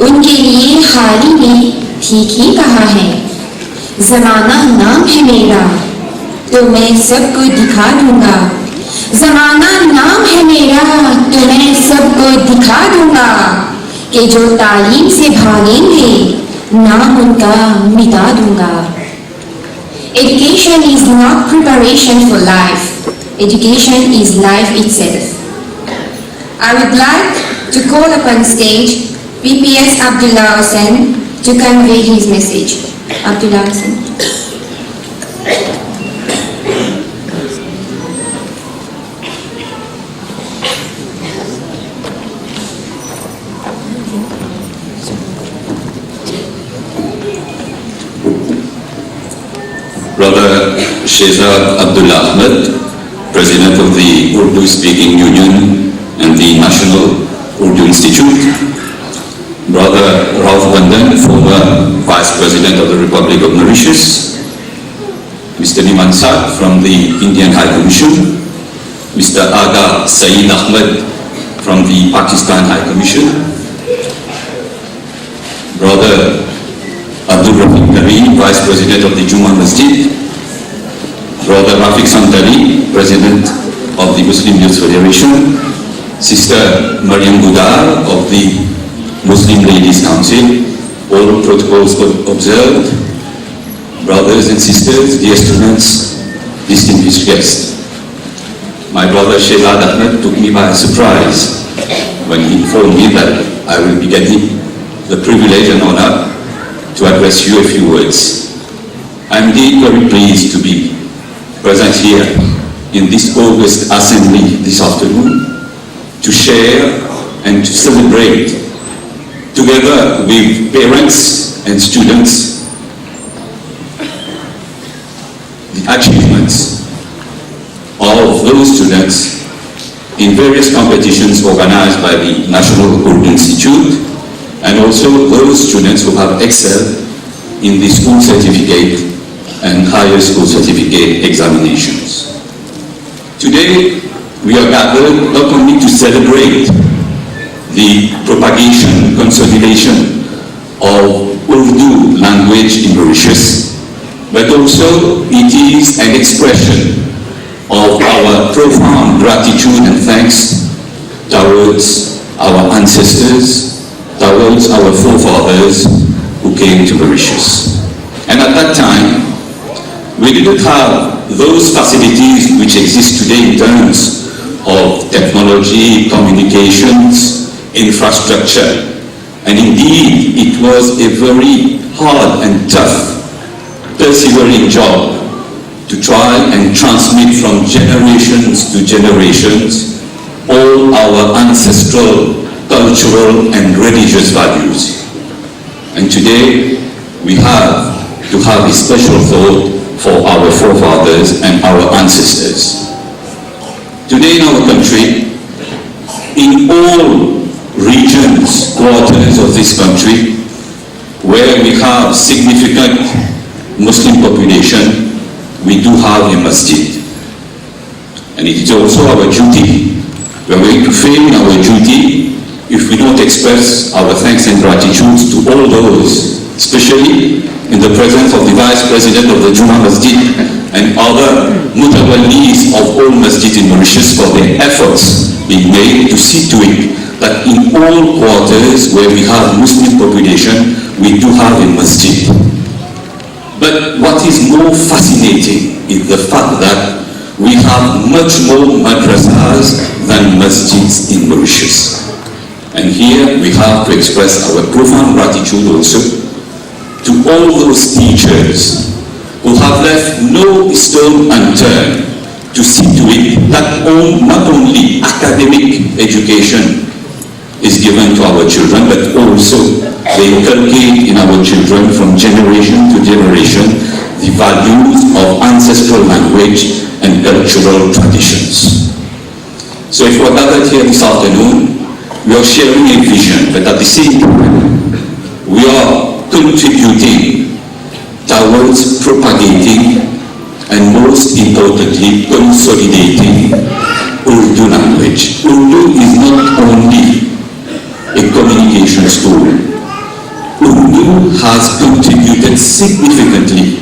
उनके लिए हाली ने ठीक ही कहा है। जमाना नाम है मेरा तो मैं सबको दिखा दूंगा। जमाना नाम है मेरा तो मैं सबको दिखा दूंगा कि जो तालीम से भागेंगे नाम उनका मिटा दूंगा। Education is not preparation for life. Education is life itself. I would like to call upon stage PPS Abdullah Hussain to convey his message. Abdullah Hussain. Brother Shehzad Abdullah Ahmed, President of the Urdu Speaking Union and the National Urdu Institute, Brother Rauf Bandan, former Vice President of the Republic of Mauritius, Mr. Niman Sak from the Indian High Commission, Mr. Aga Saeed Ahmed from the Pakistan High Commission, Brother Abdul Rafiq Kareem, Vice President of the Juma Masjid, Brother Rafiq Santari, President of the Muslim Youth Federation, Sister Mariam Budar of the Muslim Ladies Council, all protocols observed, brothers and sisters, dear students, distinguished guests. My brother Shehzad Ahmed took me by surprise when he informed me that I will be getting the privilege and honor to address you a few words. I am indeed very pleased to be present here in this August assembly this afternoon to share and to celebrate together with parents and students the achievements of those students in various competitions organized by the National Urdu Institute, and also those students who have excelled in the school certificate and higher school certificate examinations. Today, we are gathered not only to celebrate the propagation, consolidation of Urdu language in Mauritius, but also it is an expression of our profound gratitude and thanks towards our ancestors, towards our forefathers who came to Mauritius. And at that time, we didn't have those facilities which exist today in terms of technology, communications, infrastructure. And indeed, it was a very hard and tough, persevering job to try and transmit from generations to generations all our ancestral, cultural and religious values. And today we have to have a special thought for our forefathers and our ancestors. Today in our country, in all regions, quarters of this country, where we have significant Muslim population, we do have a masjid. And it is also our duty. We are going to fail in our duty if we don't express our thanks and gratitude to all those, especially in the presence of the Vice President of the Juma Masjid and other mutawallis of all masjids in Mauritius for their efforts being made to see to it that in all quarters where we have Muslim population, we do have a masjid. But what is more fascinating is the fact that we have much more madrasas than masjids in Mauritius. And here we have to express our profound gratitude also to all those teachers who have left no stone unturned to see to it that not only academic education is given to our children, but also they inculcate in our children from generation to generation the values of ancestral language and cultural traditions. So if we're gathered here this afternoon, we are sharing a vision, but at the same time, we are contributing towards propagating and most importantly, consolidating Urdu language. Urdu is not only a communications tool. Urdu has contributed significantly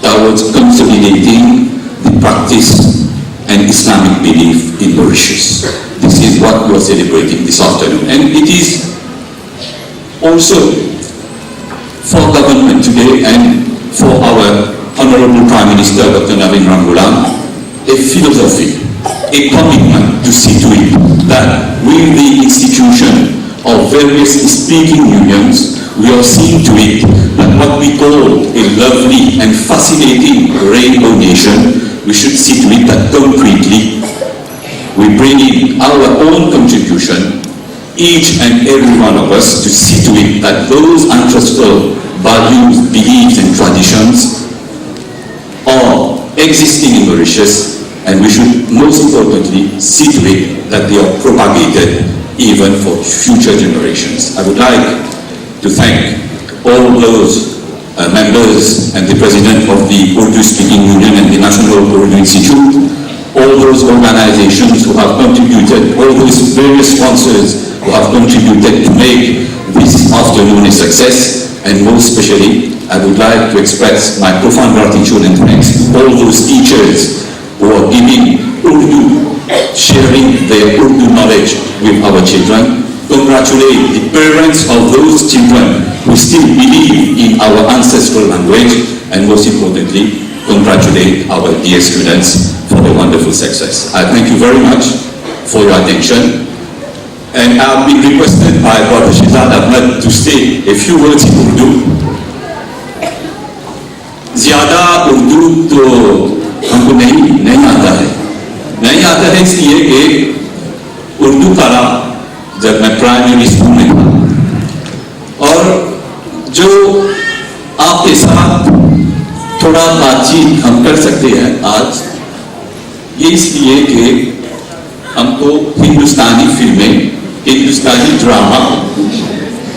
towards consolidating the practice and Islamic belief in Mauritius. This is what we are celebrating this afternoon. And it is also for government today and for our Honorable Prime Minister Dr. Navin Ramgoolam, a philosophy, a commitment to see to it that with the institution of various speaking unions, we are seeing to it that what we call a lovely and fascinating rainbow nation, we should see to it that concretely we bring in our own contribution, each and every one of us, to see to it that those ancestral values, beliefs and traditions are existing in Mauritius, and we should most importantly see to it that they are propagated even for future generations. I would like to thank all those members and the President of the Urdu Speaking Union and the National Urdu Institute, all those organizations who have contributed, all those various sponsors who have contributed to make this afternoon a success, and most especially, I would like to express my profound gratitude and thanks to all those teachers who are giving Urdu, sharing their Urdu knowledge with our children. Congratulate the parents of those children who still believe in our ancestral language, and most importantly, congratulate our dear students for the wonderful success. I thank you very much for your attention, and I've been requested by Brother Shehzad Ahmed to say a few words in Urdu. ज़्यादा उर्दू तो हमको नहीं आता है इसलिए कि उर्दू पढ़ा जब मैं प्राइमरी स्कूल में था, और जो आपके साथ थोड़ा बातचीत हम कर सकते हैं आज, ये इसलिए कि हमको हिंदुस्तानी फिल्में, हिंदुस्तानी ड्रामा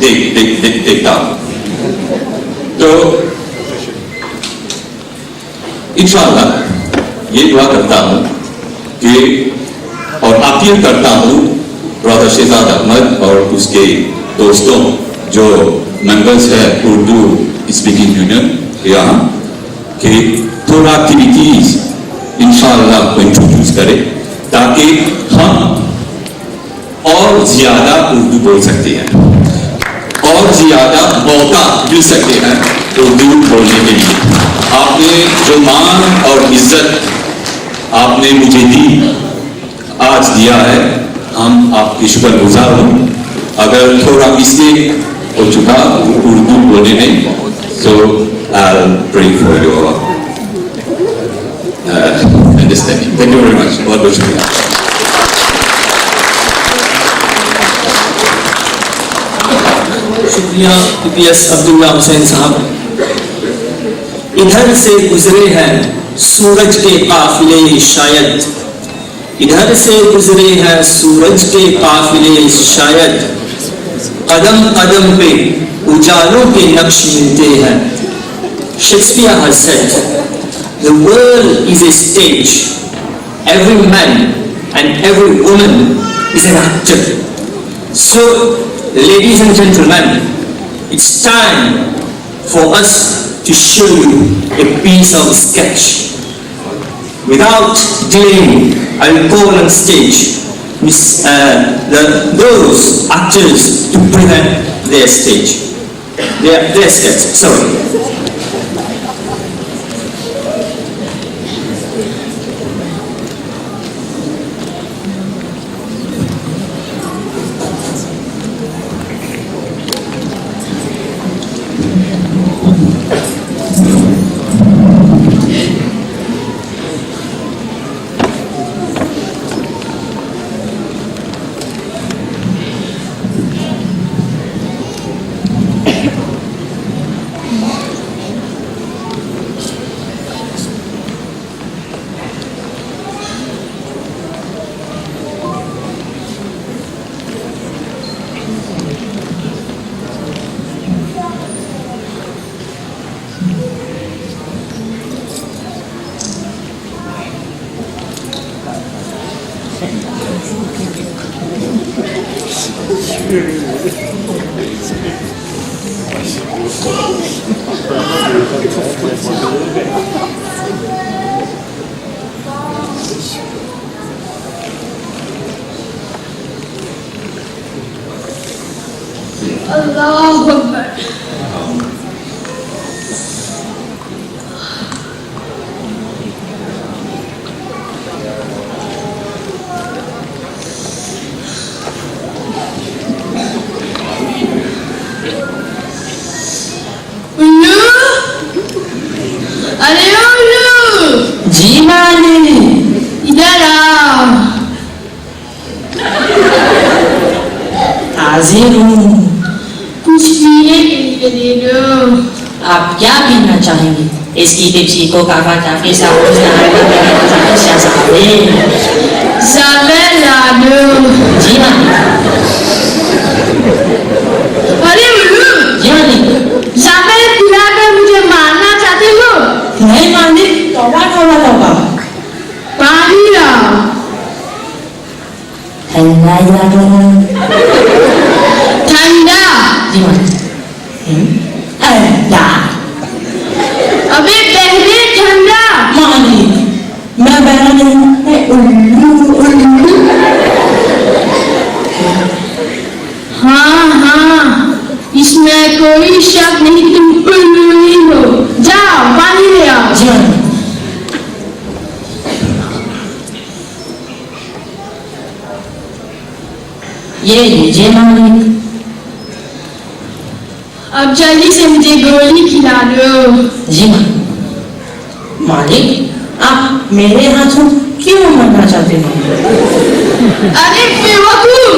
देखता हूँ, तो इंशाअल्लाह ये दुआ करता हूँ कि और अपील करता हूँ ब्रदर शहजाद अहमद और उसके दोस्तों जो मेंबर्स है उर्दू स्पीकिंग यूनियन यहाँ, कि थोड़ा एक्टिविटीज इंशाअल्लाह को इंट्रोड्यूस करें ताकि हम और ज्यादा उर्दू बोल सकते हैं और ज्यादा मौका मिल सकते हैं उर्दू बोलने के लिए। आपने जो मान और इज्जत आपने मुझे दी, आज दिया है, हम आपके शुक्रगुजार हूँ। अगर थोड़ा मिस्टेक हो चुका उर्दू बोलने में, so I'll pray for your understanding. Thank you very much. बहुत बहुत शुक्रिया। शुक्रिया पीपीएस अब्दुल्ला हुसैन साहब। इधर से गुजरे हैं सूरज के काफिले शायद, इधर से गुजरे हैं सूरज के काफिले शायद, कदम कदम पे उजालों के नक्श मिलते हैं, Shakespeare has said, the world is a stage. Every man and every woman is an actor. So, ladies and gentlemen, it's time for us to show you a piece of sketch. Without delaying, I will call on stage those actors to present their sketch. Sorry. Allahu Akbar. जी माली, इधर आओ। हाजिर हूँ। कुछ पीने के लिए दे दो। आप क्या पीना चाहेंगे? इसकी टिप्सी को काफा काफी साफ ज़ावेर ला दो। जी माली। अरे उल्लू, जी माली। ज़ावेर पिलाकर मुझे मारना चाहते हो? नहीं मालिक, तौबा तौबा तौबा। पानी लाओ। ठंडा ठंडा। जी माली। ठंडा। अबे पहले ठंडा। मालिक, मैं बहरा नहीं हूँ, मैं उल्लू। हाँ, इसमें कोई शक नहीं, तुम उल्लू ही हो। जाओ, पानी ले आओ। जी माली। ये लीजिए मालिक। अब जल्दी से मुझे गोली खिला दो। जी मालिक, आप मेरे हाथों क्यों मरना चाहते हो? अरे बेवकूफ,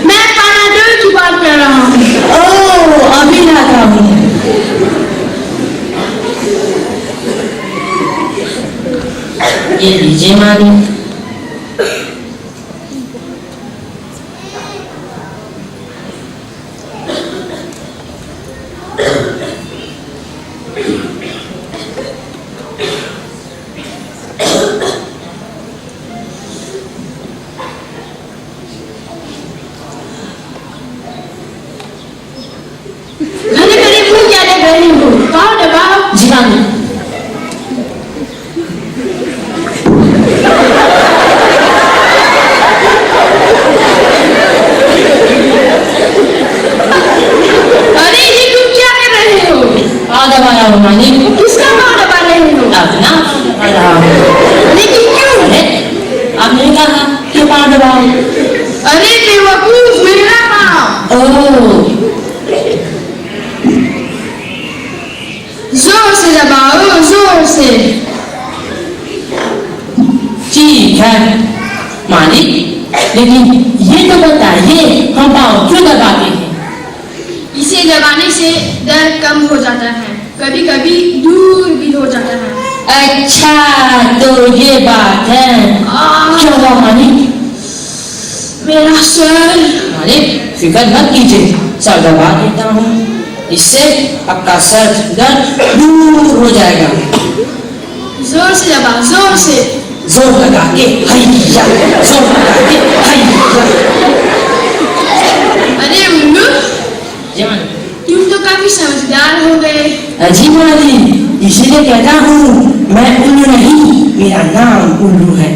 मैं पैनाडोल की बात कर रहा हूँ। ओह, अभी लाता हूँ। ये लीजिए मालिक। घड़ी भूल क्या देख रही हो? पाओ दबाओ। जी मालिक। अरे ये तुम क्या कर रहे हो? पाँव दबा रहा हूँ मालिक। किसका पाँव दबा रहे हो? अपना दबा रहा हूँ। लेकिन क्यों? अरे, आपने कहा कि पाँव दबाओ। अरे बेवकूफ, मेरा पाँव। ओह, जोर से दबाओ, जोर से। ठीक है मालिक, लेकिन ये तो बताइए हम पाँव क्यों दबाते हैं? इसे दबाने से दर्द कम हो जाता है, कभी कभी दूर भी हो जाता है। अच्छा, तो ये बात है। क्या हुआ मालिक? मेरा सर। मालिक, फिक्र मत कीजिए, सर दबा देता हूँ। اس سے آپ کا سر درد دور ہو جائے گا. زور سے دبا, زور سے. زور لگا کے ہیا, زور لگا کے ہیا. ارے الو, جان تم تو کافی سمجھدار ہو گئے. جی مالی, اسی لیے کہتا ہوں میں الو نہیں, میرا نام الو ہے.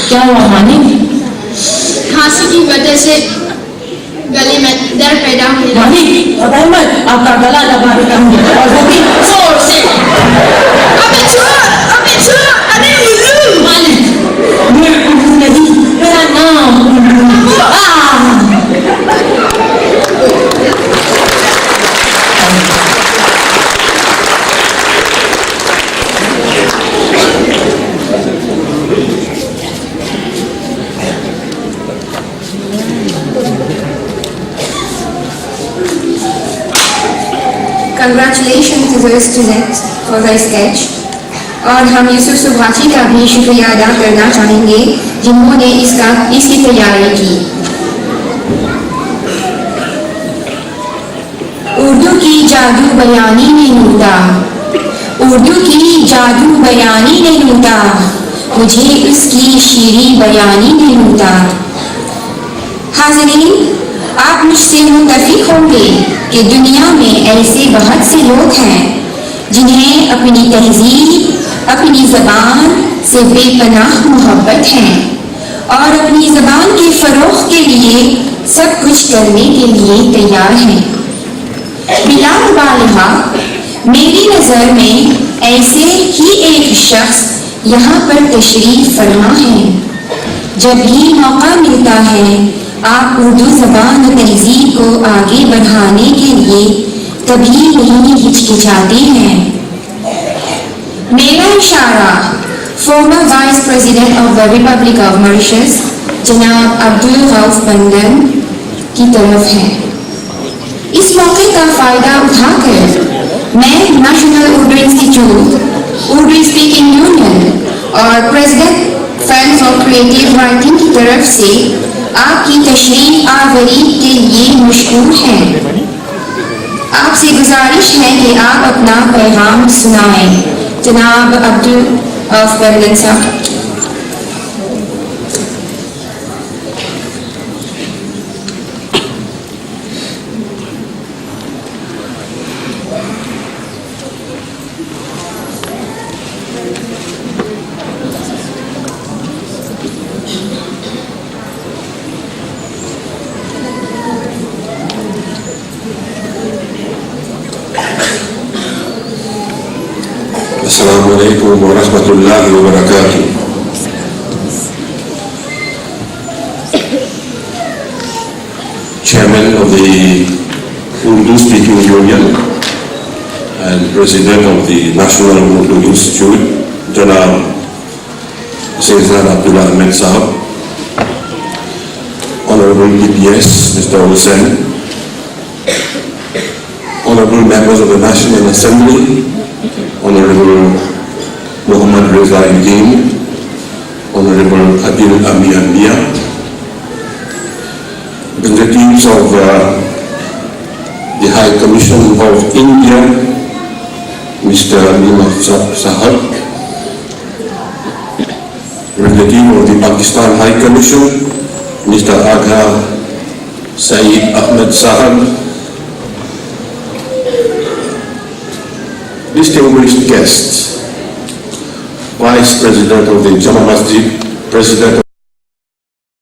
کیا ہوا مانی؟ کھانسی کی وجہ سے گلے میں درد پیدا ہونے لگا. مانی خدا مت آپ کا گلا دبا دیتا ہوں, اور وہ بھی زور سے. ابے چھوڑ, ارے الو. مالک میں الو نہیں, میرا نام الو. Congratulations to the students for the sketch. اور ہم یوسف سبھاشی کا بھی شکریہ ادا کرنا چاہیں گے جنہوں نے اس کی تیاری کی. اردو کی جادو بیانی نے لوٹا, اردو کی جادو بیانی نے لوٹا, مجھے اس کی شیریں بیانی نے لوٹا. حاضرین, آپ مجھ سے متفق ہوں گے کہ دنیا میں ایسے بہت سے لوگ ہیں جنہیں اپنی تہذیب, اپنی زبان سے بے پناہ محبت ہے اور اپنی زبان کے فروغ کے لیے سب کچھ کرنے کے لیے تیار ہیں. بلا مبالغہ میری نظر میں ایسے ہی ایک شخص یہاں پر تشریف فرما ہے. جب بھی موقع ملتا ہے آپ اردو زبان و تہذیب کو آگے بڑھانے کے لیے کبھی نہیں ہچکچاتے ہیں. میرا اشارہ former vice president of the republic of Mauritius جناب عبدالغوف بندن کی طرف ہے. اس موقع کا فائدہ اٹھا کر میں national Urdu institute, Urdu speaking union اور president fund for creative writing کی طرف سے آپ کی تشریف آوری کے لیے مشکور ہیں. آپ سے گزارش ہے کہ آپ اپنا پیغام سنائیں. جناب عبدالغوف بندن صاحب. السلام علیکم ورحمۃ اللہ وبرکاتہ. Chairman of the Urdu Speaking Union and President of the National Urdu Institute, Janab Sayyid Abdullah Ahmed Sahab, Honorable DPS Mr. Hussain, Honorable members of the National Assembly, Honorable Muhammad Reza Uddin, Honorable Adil Ami Anbiya, representatives of the High Commission of India, Mr. Nimam Sahab, representative of the Pakistan High Commission, Mr. Agha Saeed Ahmed Sahab, distinguished guests, Vice President of the Jama Masjid, President of